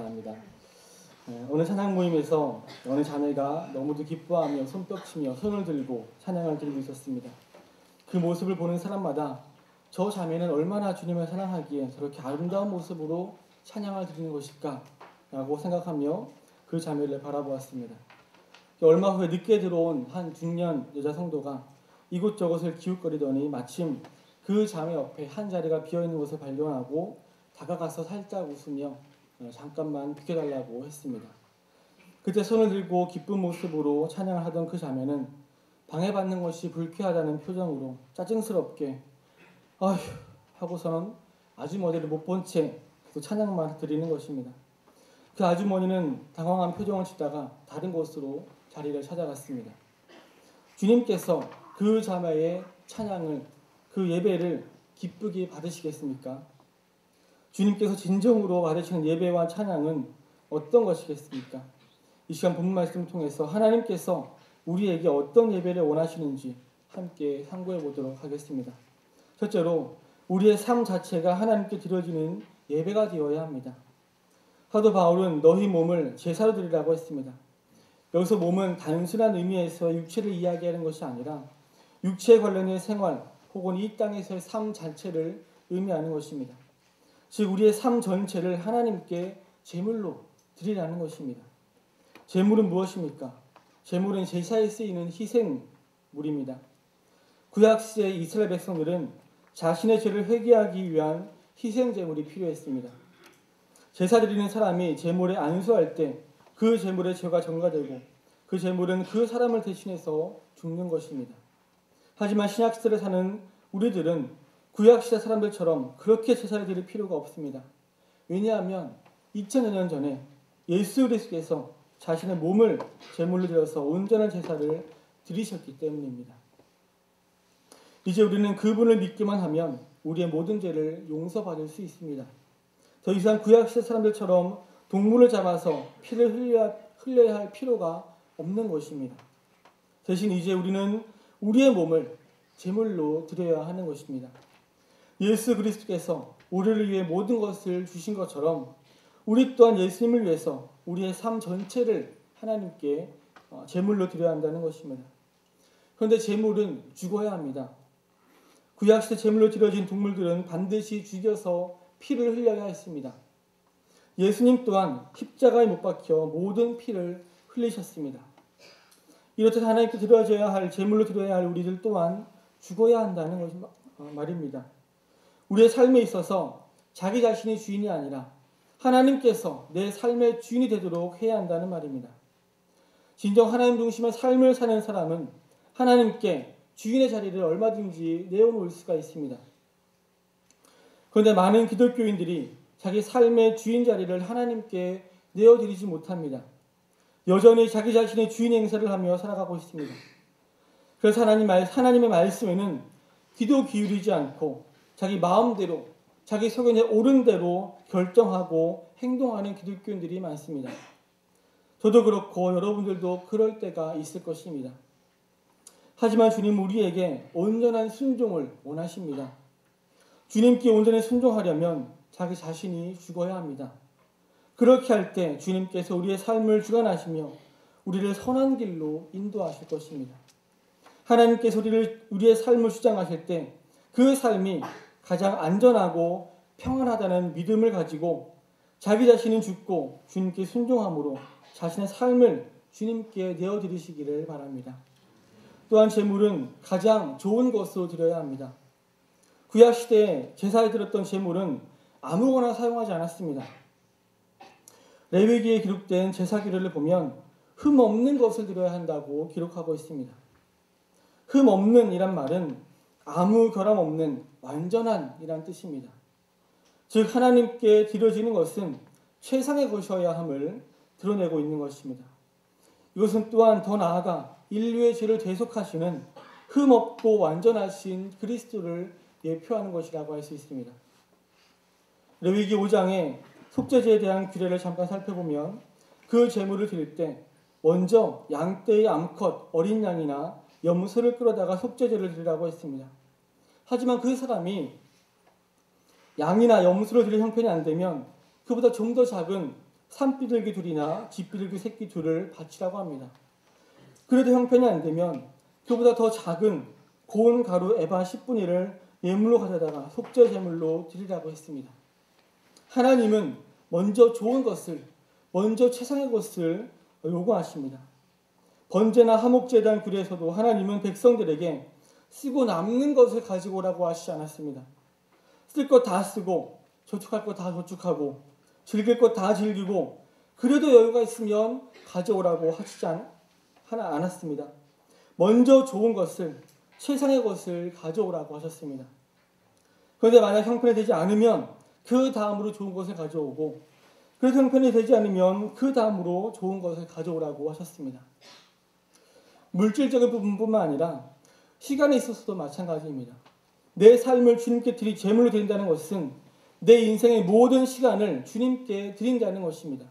합니다. 오늘 찬양 모임에서 어느 자매가 너무도 기뻐하며 손뼉치며 손을 들고 찬양을 드리고 있었습니다. 그 모습을 보는 사람마다 저 자매는 얼마나 주님을 사랑하기에 저렇게 아름다운 모습으로 찬양을 드리는 것일까 라고 생각하며 그 자매를 바라보았습니다. 얼마 후에 늦게 들어온 한 중년 여자 성도가 이곳저곳을 기웃거리더니 마침 그 자매 옆에 한 자리가 비어있는 것을 발견하고 다가가서 살짝 웃으며 잠깐만 비켜달라고 했습니다. 그때 손을 들고 기쁜 모습으로 찬양을 하던 그 자매는 방해받는 것이 불쾌하다는 표정으로 짜증스럽게 아휴 하고서는 아주머니를 못 본 채 그 찬양만 드리는 것입니다. 그 아주머니는 당황한 표정을 짓다가 다른 곳으로 자리를 찾아갔습니다. 주님께서 그 자매의 찬양을, 그 예배를 기쁘게 받으시겠습니까? 주님께서 진정으로 받으시는 예배와 찬양은 어떤 것이겠습니까? 이 시간 본문 말씀을 통해서 하나님께서 우리에게 어떤 예배를 원하시는지 함께 상고해 보도록 하겠습니다. 첫째로 우리의 삶 자체가 하나님께 드려지는 예배가 되어야 합니다. 사도 바울은 너희 몸을 제사로 드리라고 했습니다. 여기서 몸은 단순한 의미에서 육체를 이야기하는 것이 아니라 육체에 관련된 생활 혹은 이 땅에서의 삶 자체를 의미하는 것입니다. 즉 우리의 삶 전체를 하나님께 제물로 드리라는 것입니다. 제물은 무엇입니까? 제물은 제사에 쓰이는 희생물입니다. 구약시대 이스라엘 백성들은 자신의 죄를 회개하기 위한 희생 제물이 필요했습니다. 제사 드리는 사람이 제물에 안수할 때 그 제물의 죄가 전가되고 그 제물은 그 사람을 대신해서 죽는 것입니다. 하지만 신약시대를 사는 우리들은 구약시대 사람들처럼 그렇게 제사를 드릴 필요가 없습니다. 왜냐하면 2000여 년 전에 예수 그리스도께서 자신의 몸을 제물로 드려서 온전한 제사를 드리셨기 때문입니다. 이제 우리는 그분을 믿기만 하면 우리의 모든 죄를 용서받을 수 있습니다. 더 이상 구약시대 사람들처럼 동물을 잡아서 피를 흘려야 할 필요가 없는 것입니다. 대신 이제 우리는 우리의 몸을 제물로 드려야 하는 것입니다. 예수 그리스도께서 우리를 위해 모든 것을 주신 것처럼 우리 또한 예수님을 위해서 우리의 삶 전체를 하나님께 제물로 드려야 한다는 것입니다. 그런데 제물은 죽어야 합니다. 구약시대 제물로 드려진 동물들은 반드시 죽여서 피를 흘려야 했습니다. 예수님 또한 십자가에 못 박혀 모든 피를 흘리셨습니다. 이렇듯 하나님께 드려져야 할 제물로 드려야 할 우리들 또한 죽어야 한다는 것이 말입니다. 우리의 삶에 있어서 자기 자신이 주인이 아니라 하나님께서 내 삶의 주인이 되도록 해야 한다는 말입니다. 진정 하나님 중심의 삶을 사는 사람은 하나님께 주인의 자리를 얼마든지 내어놓을 수가 있습니다. 그런데 많은 기독교인들이 자기 삶의 주인 자리를 하나님께 내어드리지 못합니다. 여전히 자기 자신의 주인 행세를 하며 살아가고 있습니다. 그래서 하나님의 말씀에는 귀도 기울이지 않고 자기 마음대로 자기 소견에 옳은 대로 결정하고 행동하는 기독교인들이 많습니다. 저도 그렇고 여러분들도 그럴 때가 있을 것입니다. 하지만 주님은 우리에게 온전한 순종을 원하십니다. 주님께 온전히 순종하려면 자기 자신이 죽어야 합니다. 그렇게 할 때 주님께서 우리의 삶을 주관하시며 우리를 선한 길로 인도하실 것입니다. 하나님께서 우리의 삶을 주장하실 때 그 삶이 가장 안전하고 평안하다는 믿음을 가지고 자기 자신은 죽고 주님께 순종함으로 자신의 삶을 주님께 내어드리시기를 바랍니다. 또한 제물은 가장 좋은 것으로 드려야 합니다. 구약시대에 제사에 드렸던 제물은 아무거나 사용하지 않았습니다. 레위기에 기록된 제사기를 보면 흠 없는 것을 드려야 한다고 기록하고 있습니다. 흠 없는 이란 말은 아무 결함 없는 완전한 이란 뜻입니다. 즉 하나님께 드려지는 것은 최상의 것이어야 함을 드러내고 있는 것입니다. 이것은 또한 더 나아가 인류의 죄를 대속하시는 흠 없고 완전하신 그리스도를 예표하는 것이라고 할 수 있습니다. 레위기 5장에 속죄제에 대한 규례를 잠깐 살펴보면 그 제물을 드릴 때 먼저 양떼의 암컷 어린 양이나 염소를 끌어다가 속죄제를 드리라고 했습니다. 하지만 그 사람이 양이나 염소를 드릴 형편이 안 되면 그보다 좀 더 작은 산비둘기 둘이나 집비둘기 새끼 둘을 바치라고 합니다. 그래도 형편이 안 되면 그보다 더 작은 고운 가루 에바 10분의 1을 예물로 가져다가 속죄 제물로 드리라고 했습니다. 하나님은 먼저 좋은 것을, 먼저 최상의 것을 요구하십니다. 번제나 화목제단 굴에서도 하나님은 백성들에게 쓰고 남는 것을 가지고 오라고 하시지 않았습니다. 쓸 것 다 쓰고 저축할 것 다 저축하고 즐길 것 다 즐기고 그래도 여유가 있으면 가져오라고 하시지 않았습니다. 먼저 좋은 것을, 최상의 것을 가져오라고 하셨습니다. 그런데 만약 형편이 되지 않으면 그 다음으로 좋은 것을 가져오고, 그래도 형편이 되지 않으면 그 다음으로 좋은 것을 가져오라고 하셨습니다. 물질적인 부분뿐만 아니라 시간에 있어서도 마찬가지입니다. 내 삶을 주님께 제물로 드린다는 것은 내 인생의 모든 시간을 주님께 드린다는 것입니다.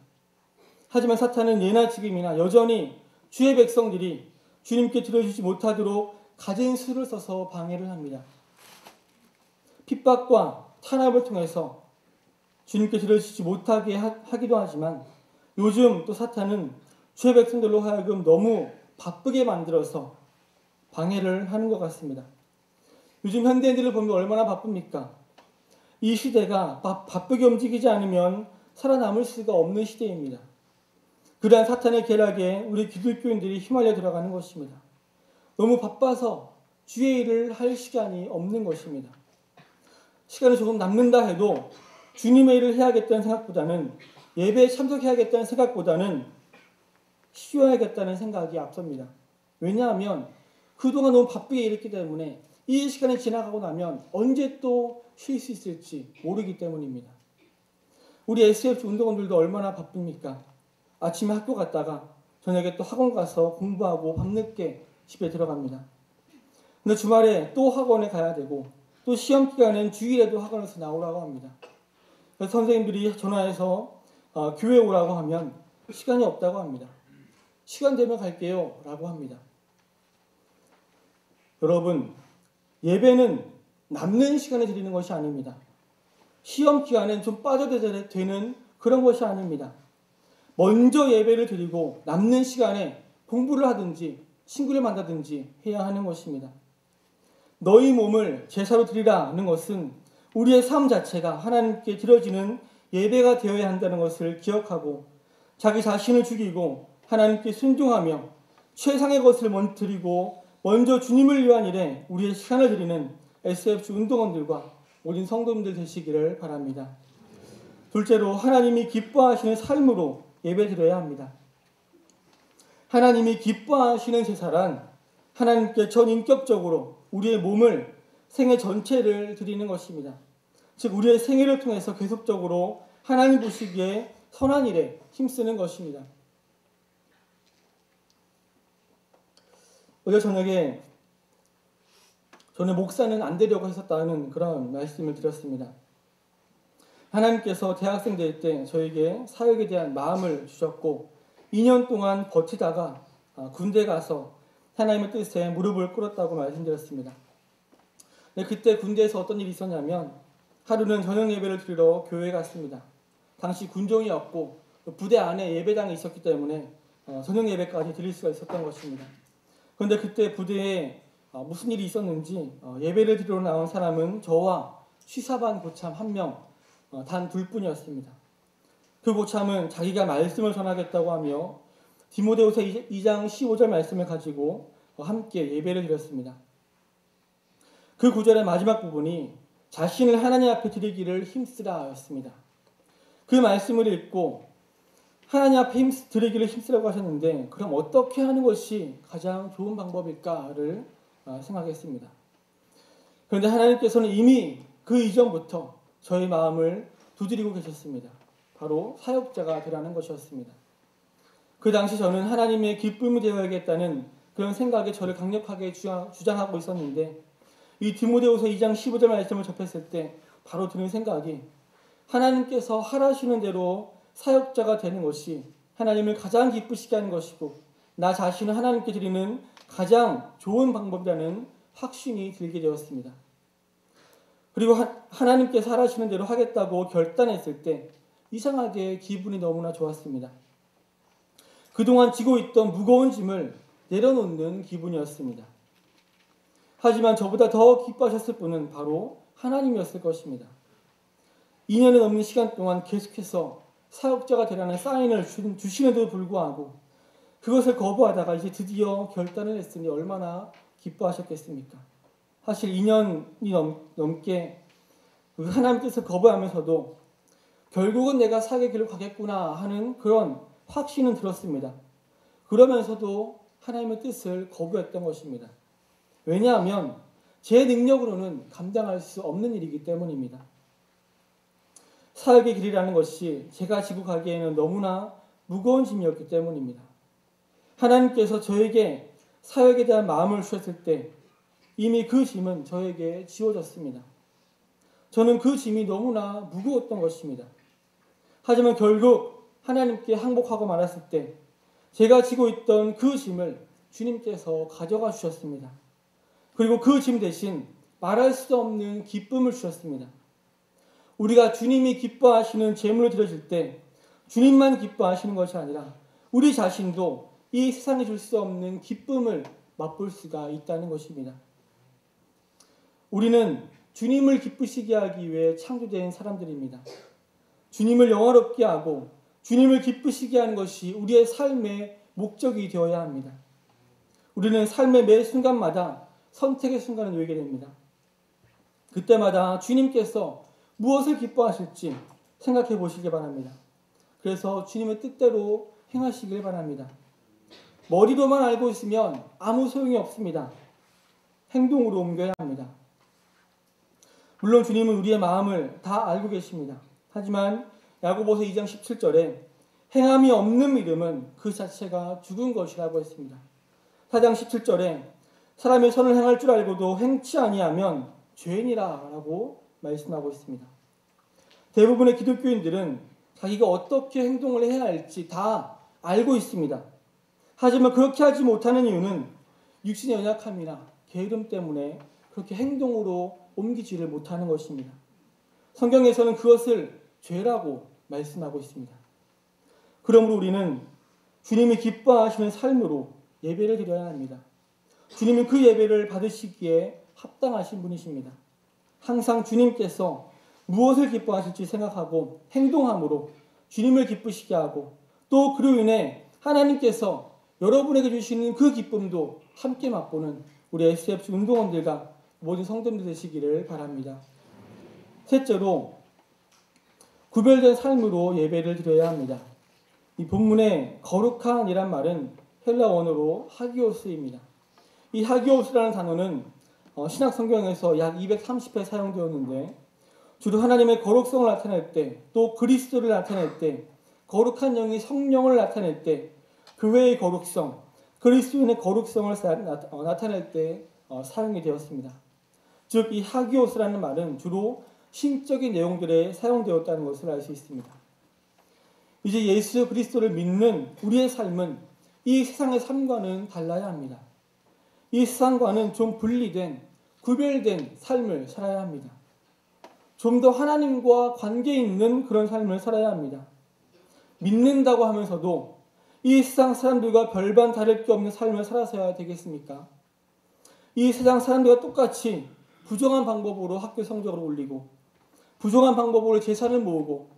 하지만 사탄은 예나 지금이나 여전히 주의 백성들이 주님께 드려주지 못하도록 가진 수를 써서 방해를 합니다. 핍박과 탄압을 통해서 주님께 드려주지 못하게 하기도 하지만 요즘 또 사탄은 주의 백성들로 하여금 너무 바쁘게 만들어서 방해를 하는 것 같습니다. 요즘 현대인들을 보면 얼마나 바쁩니까? 이 시대가 바쁘게 움직이지 않으면 살아남을 수가 없는 시대입니다. 그러한 사탄의 계략에 우리 기독교인들이 휘말려 들어가는 것입니다. 너무 바빠서 주의 일을 할 시간이 없는 것입니다. 시간이 조금 남는다 해도 주님의 일을 해야겠다는 생각보다는, 예배에 참석해야겠다는 생각보다는 쉬어야겠다는 생각이 앞섭니다. 왜냐하면 그동안 너무 바쁘게 일했기 때문에 이 시간이 지나가고 나면 언제 또 쉴 수 있을지 모르기 때문입니다. 우리 SF 운동원들도 얼마나 바쁩니까? 아침에 학교 갔다가 저녁에 또 학원 가서 공부하고 밤늦게 집에 들어갑니다. 근데 주말에 또 학원에 가야 되고 또 시험 기간엔 주일에도 학원에서 나오라고 합니다. 그래서 선생님들이 전화해서 교회 오라고 하면 시간이 없다고 합니다. 시간 되면 갈게요 라고 합니다. 여러분, 예배는 남는 시간에 드리는 것이 아닙니다. 시험 기간엔 좀 빠져도 되는 그런 것이 아닙니다. 먼저 예배를 드리고 남는 시간에 공부를 하든지 친구를 만나든지 해야 하는 것입니다. 너희 몸을 제사로 드리라는 것은 우리의 삶 자체가 하나님께 드려지는 예배가 되어야 한다는 것을 기억하고 자기 자신을 죽이고 하나님께 순종하며 최상의 것을 먼저 드리고 먼저 주님을 위한 일에 우리의 시간을 드리는 SFC 운동원들과 모든 성도님들 되시기를 바랍니다. 둘째로, 하나님이 기뻐하시는 삶으로 예배드려야 합니다. 하나님이 기뻐하시는 제사란 하나님께 전인격적으로 우리의 몸을, 생애 전체를 드리는 것입니다. 즉 우리의 생애를 통해서 계속적으로 하나님 보시기에 선한 일에 힘쓰는 것입니다. 어제 저녁에 저는 목사는 안 되려고 했었다는 그런 말씀을 드렸습니다. 하나님께서 대학생 될 때 저에게 사역에 대한 마음을 주셨고 2년 동안 버티다가 군대 가서 하나님의 뜻에 무릎을 꿇었다고 말씀드렸습니다. 그때 군대에서 어떤 일이 있었냐면 하루는 저녁 예배를 드리러 교회에 갔습니다. 당시 군종이었고 부대 안에 예배당이 있었기 때문에 저녁 예배까지 드릴 수가 있었던 것입니다. 그런데 그때 부대에 무슨 일이 있었는지 예배를 드리러 나온 사람은 저와 취사반 고참 1명, 단 둘뿐이었습니다. 그 고참은 자기가 말씀을 전하겠다고 하며 디모데후서 2장 15절 말씀을 가지고 함께 예배를 드렸습니다. 그 구절의 마지막 부분이 자신을 하나님 앞에 드리기를 힘쓰라 였습니다. 그 말씀을 읽고 하나님 앞에 드리기를 힘쓰라고 하셨는데 그럼 어떻게 하는 것이 가장 좋은 방법일까를 생각했습니다. 그런데 하나님께서는 이미 그 이전부터 저의 마음을 두드리고 계셨습니다. 바로 사역자가 되라는 것이었습니다. 그 당시 저는 하나님의 기쁨이 되어야겠다는 그런 생각에 저를 강력하게 주장하고 있었는데 이 디모데후서 2장 15절 말씀을 접했을 때 바로 드는 생각이 하나님께서 하라시는 대로 사역자가 되는 것이 하나님을 가장 기쁘시게 하는 것이고 나 자신을 하나님께 드리는 가장 좋은 방법이라는 확신이 들게 되었습니다. 그리고 하나님께서 하라시는 대로 하겠다고 결단했을 때 이상하게 기분이 너무나 좋았습니다. 그동안 지고 있던 무거운 짐을 내려놓는 기분이었습니다. 하지만 저보다 더 기뻐하셨을 분은 바로 하나님이었을 것입니다. 2년이 넘는 시간 동안 계속해서 사역자가 되라는 사인을 주시는데도 불구하고 그것을 거부하다가 이제 드디어 결단을 했으니 얼마나 기뻐하셨겠습니까? 사실 2년이 넘게 하나님 뜻을 거부하면서도 결국은 내가 사역의 길을 가겠구나 하는 그런 확신은 들었습니다. 그러면서도 하나님의 뜻을 거부했던 것입니다. 왜냐하면 제 능력으로는 감당할 수 없는 일이기 때문입니다. 사역의 길이라는 것이 제가 지고 가기에는 너무나 무거운 짐이었기 때문입니다. 하나님께서 저에게 사역에 대한 마음을 주셨을 때 이미 그 짐은 저에게 지워졌습니다. 저는 그 짐이 너무나 무거웠던 것입니다. 하지만 결국 하나님께 항복하고 말았을 때 제가 지고 있던 그 짐을 주님께서 가져가 주셨습니다. 그리고 그 짐 대신 말할 수 없는 기쁨을 주셨습니다. 우리가 주님이 기뻐하시는 제물을 드려질 때 주님만 기뻐하시는 것이 아니라 우리 자신도 이 세상에 줄 수 없는 기쁨을 맛볼 수가 있다는 것입니다. 우리는 주님을 기쁘시게 하기 위해 창조된 사람들입니다. 주님을 영화롭게 하고 주님을 기쁘시게 하는 것이 우리의 삶의 목적이 되어야 합니다. 우리는 삶의 매 순간마다 선택의 순간을 놓이게 됩니다. 그때마다 주님께서 무엇을 기뻐하실지 생각해 보시기 바랍니다. 그래서 주님의 뜻대로 행하시길 바랍니다. 머리로만 알고 있으면 아무 소용이 없습니다. 행동으로 옮겨야 합니다. 물론 주님은 우리의 마음을 다 알고 계십니다. 하지만 야고보서 2장 17절에 행함이 없는 믿음은 그 자체가 죽은 것이라고 했습니다. 4장 17절에 사람이 선을 행할 줄 알고도 행치 아니하면 죄인이라 라고 말씀하고 있습니다. 대부분의 기독교인들은 자기가 어떻게 행동을 해야 할지 다 알고 있습니다. 하지만 그렇게 하지 못하는 이유는 육신의 연약함이나 게으름 때문에 그렇게 행동으로 옮기지를 못하는 것입니다. 성경에서는 그것을 죄라고 말씀하고 있습니다. 그러므로 우리는 주님이 기뻐하시는 삶으로 예배를 드려야 합니다. 주님은 그 예배를 받으시기에 합당하신 분이십니다. 항상 주님께서 무엇을 기뻐하실지 생각하고 행동함으로 주님을 기쁘시게 하고 또 그로 인해 하나님께서 여러분에게 주시는 그 기쁨도 함께 맛보는 우리 SFC 운동원들과 모든 성도들 되시기를 바랍니다. 셋째로 구별된 삶으로 예배를 드려야 합니다. 이 본문의 거룩한이란 말은 헬라 원어로 하기오스입니다. 이 하기오스라는 단어는 신약 성경에서 약 230회 사용되었는데 주로 하나님의 거룩성을 나타낼 때 또 그리스도를 나타낼 때 거룩한 영이 성령을 나타낼 때 교회의 거룩성, 그리스도인의 거룩성을 나타낼 때 사용이 되었습니다. 즉 이 하기오스라는 말은 주로 신적인 내용들에 사용되었다는 것을 알 수 있습니다. 이제 예수 그리스도를 믿는 우리의 삶은 이 세상의 삶과는 달라야 합니다. 이 세상과는 좀 분리된, 구별된 삶을 살아야 합니다. 좀 더 하나님과 관계 있는 그런 삶을 살아야 합니다. 믿는다고 하면서도 이 세상 사람들과 별반 다를 게 없는 삶을 살아서야 되겠습니까? 이 세상 사람들과 똑같이 부정한 방법으로 학교 성적을 올리고 부정한 방법으로 재산을 모으고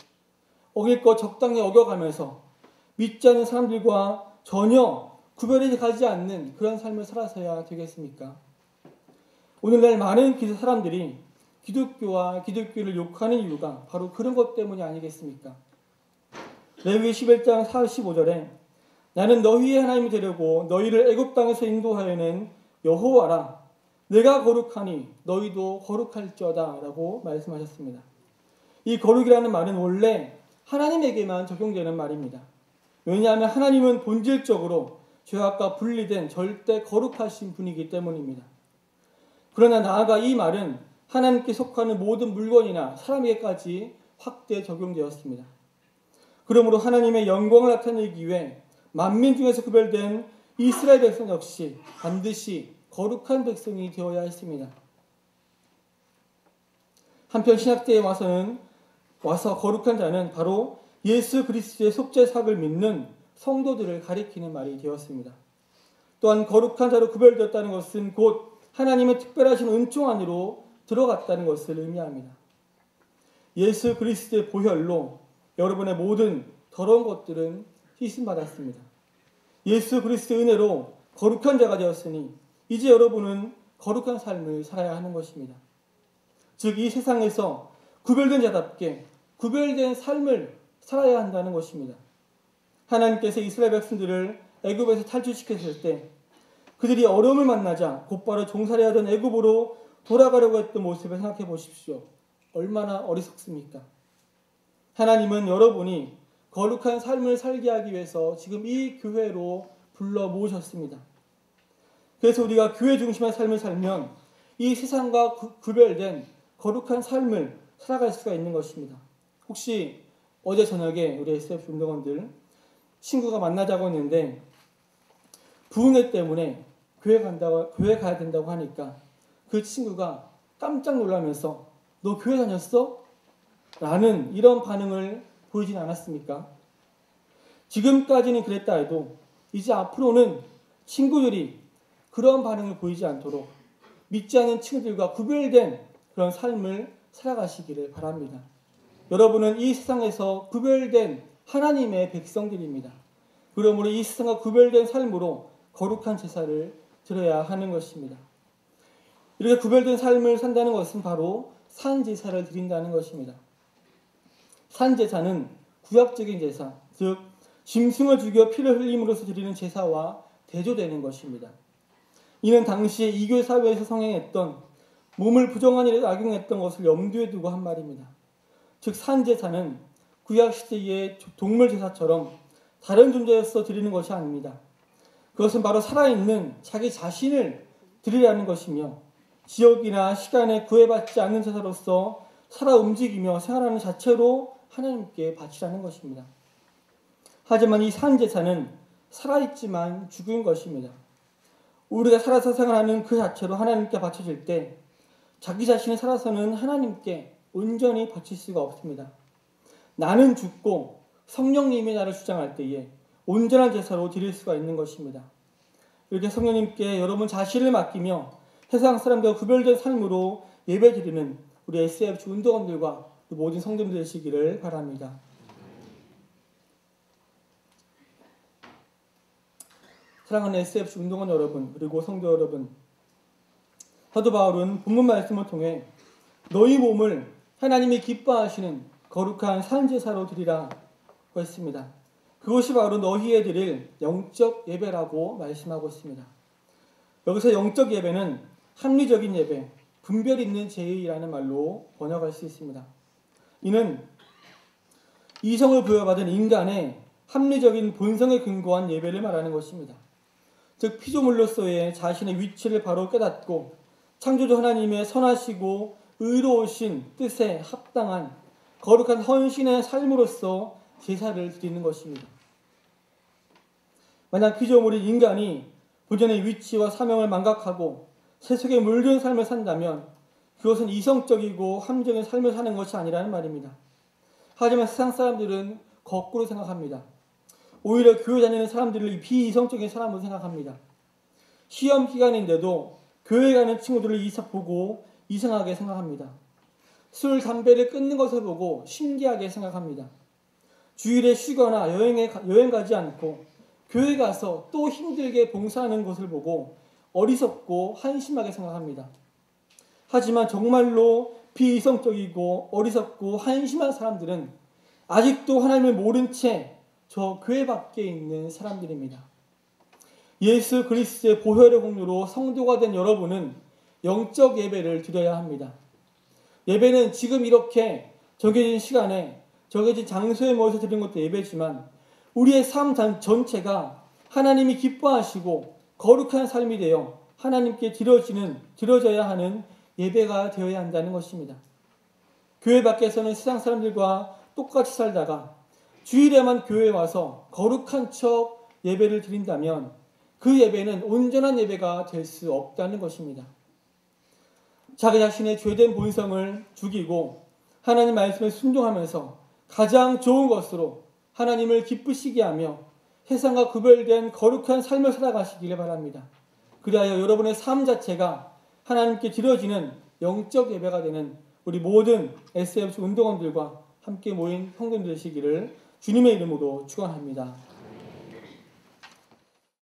어길 것 적당히 어겨가면서 믿지 않는 사람들과 전혀 구별이 가지 않는 그런 삶을 살아서야 되겠습니까? 오늘날 많은 사람들이 기독교와 기독교를 욕하는 이유가 바로 그런 것 때문이 아니겠습니까? 레위기 11장 45절에 나는 너희의 하나님이 되려고 너희를 애굽 땅에서 인도하여낸 여호와라 내가 거룩하니 너희도 거룩할지어다 라고 말씀하셨습니다. 이 거룩이라는 말은 원래 하나님에게만 적용되는 말입니다. 왜냐하면 하나님은 본질적으로 죄악과 분리된 절대 거룩하신 분이기 때문입니다. 그러나 나아가 이 말은 하나님께 속하는 모든 물건이나 사람에게까지 확대 적용되었습니다. 그러므로 하나님의 영광을 나타내기 위해 만민 중에서 구별된 이스라엘 백성 역시 반드시 거룩한 백성이 되어야 했습니다. 한편 신약때에 와서 거룩한 자는 바로 예수 그리스도의 속죄삭을 믿는 성도들을 가리키는 말이 되었습니다. 또한 거룩한 자로 구별되었다는 것은 곧 하나님의 특별하신 은총 안으로 들어갔다는 것을 의미합니다. 예수 그리스도의 보혈로 여러분의 모든 더러운 것들은 씻음받았습니다. 예수 그리스도의 은혜로 거룩한 자가 되었으니 이제 여러분은 거룩한 삶을 살아야 하는 것입니다. 즉 이 세상에서 구별된 자답게 구별된 삶을 살아야 한다는 것입니다. 하나님께서 이스라엘 백성들을 애굽에서 탈출시켰을 때 그들이 어려움을 만나자 곧바로 종살이 하던 애굽으로 돌아가려고 했던 모습을 생각해 보십시오. 얼마나 어리석습니까? 하나님은 여러분이 거룩한 삶을 살게 하기 위해서 지금 이 교회로 불러 모으셨습니다. 그래서 우리가 교회 중심의 삶을 살면 이 세상과 구별된 거룩한 삶을 살아갈 수가 있는 것입니다. 혹시 어제 저녁에 우리 SF 운동원들 친구가 만나자고 했는데 부흥회 때문에 교회 가야 된다고 하니까 그 친구가 깜짝 놀라면서 너 교회 다녔어? 라는 이런 반응을 보이진 않았습니까? 지금까지는 그랬다 해도 이제 앞으로는 친구들이 그런 반응을 보이지 않도록 믿지 않는 친구들과 구별된 그런 삶을 살아가시기를 바랍니다. 여러분은 이 세상에서 구별된 하나님의 백성들입니다. 그러므로 이 세상과 구별된 삶으로 거룩한 제사를 드려야 하는 것입니다. 이렇게 구별된 삶을 산다는 것은 바로 산제사를 드린다는 것입니다. 산제사는 구약적인 제사, 즉 짐승을 죽여 피를 흘림으로써 드리는 제사와 대조되는 것입니다. 이는 당시에 이교 사회에서 성행했던 몸을 부정한 일에 악용했던 것을 염두에 두고 한 말입니다. 즉 산제사는 구약시대의 동물제사처럼 다른 존재로서 드리는 것이 아닙니다. 그것은 바로 살아있는 자기 자신을 드리라는 것이며 지역이나 시간에 구애받지 않는 제사로서 살아 움직이며 생활하는 자체로 하나님께 바치라는 것입니다. 하지만 이 산제사는 살아있지만 죽은 것입니다. 우리가 살아서 생활하는 그 자체로 하나님께 바쳐질 때 자기 자신이 살아서는 하나님께 온전히 바칠 수가 없습니다. 나는 죽고 성령님이 나를 주장할 때에 온전한 제사로 드릴 수가 있는 것입니다. 이렇게 성령님께 여러분 자신을 맡기며 세상 사람들과 구별된 삶으로 예배드리는 우리 SFC 운동원들과 모든 성도들 되시기를 바랍니다. 사랑하는 SFC 운동원 여러분, 그리고 성도 여러분, 사도 바울은 본문 말씀을 통해 너희 몸을 하나님이 기뻐하시는 거룩한 산제사로 드리라고 했습니다. 그것이 바로 너희에 드릴 영적 예배라고 말씀하고 있습니다. 여기서 영적 예배는 합리적인 예배, 분별 있는 제의라는 말로 번역할 수 있습니다. 이는 이성을 부여받은 인간의 합리적인 본성에 근거한 예배를 말하는 것입니다. 즉 피조물로서의 자신의 위치를 바로 깨닫고 창조주 하나님의 선하시고 의로우신 뜻에 합당한 거룩한 헌신의 삶으로서 제사를 드리는 것입니다. 만약 피조물인 인간이 본연의 위치와 사명을 망각하고 세속에 물든 삶을 산다면 그것은 이성적이고 합리적인 삶을 사는 것이 아니라는 말입니다. 하지만 세상 사람들은 거꾸로 생각합니다. 오히려 교회 다니는 사람들을 비이성적인 사람으로 생각합니다. 시험 기간인데도 교회 가는 친구들을 보고 이상하게 생각합니다. 술, 담배를 끊는 것을 보고 신기하게 생각합니다. 주일에 쉬거나 여행 가지 않고 교회 가서 또 힘들게 봉사하는 것을 보고 어리석고 한심하게 생각합니다. 하지만 정말로 비이성적이고 어리석고 한심한 사람들은 아직도 하나님을 모른 채 저 교회 밖에 있는 사람들입니다. 예수 그리스도의 보혈의 공로로 성도가 된 여러분은 영적 예배를 드려야 합니다. 예배는 지금 이렇게 정해진 시간에 정해진 장소에 모여서 드리는 것도 예배지만 우리의 삶 전체가 하나님이 기뻐하시고 거룩한 삶이 되어 하나님께 드려져야 하는 예배가 되어야 한다는 것입니다. 교회 밖에서는 세상 사람들과 똑같이 살다가 주일에만 교회에 와서 거룩한 척 예배를 드린다면 그 예배는 온전한 예배가 될 수 없다는 것입니다. 자기 자신의 죄된 본성을 죽이고 하나님 말씀에 순종하면서 가장 좋은 것으로 하나님을 기쁘시게 하며 세상과 구별된 거룩한 삶을 살아가시기를 바랍니다. 그리하여 여러분의 삶 자체가 하나님께 드려지는 영적 예배가 되는 우리 모든 SFC 운동원들과 함께 모인 성도들 되시기를 주님의 이름으로 축원합니다.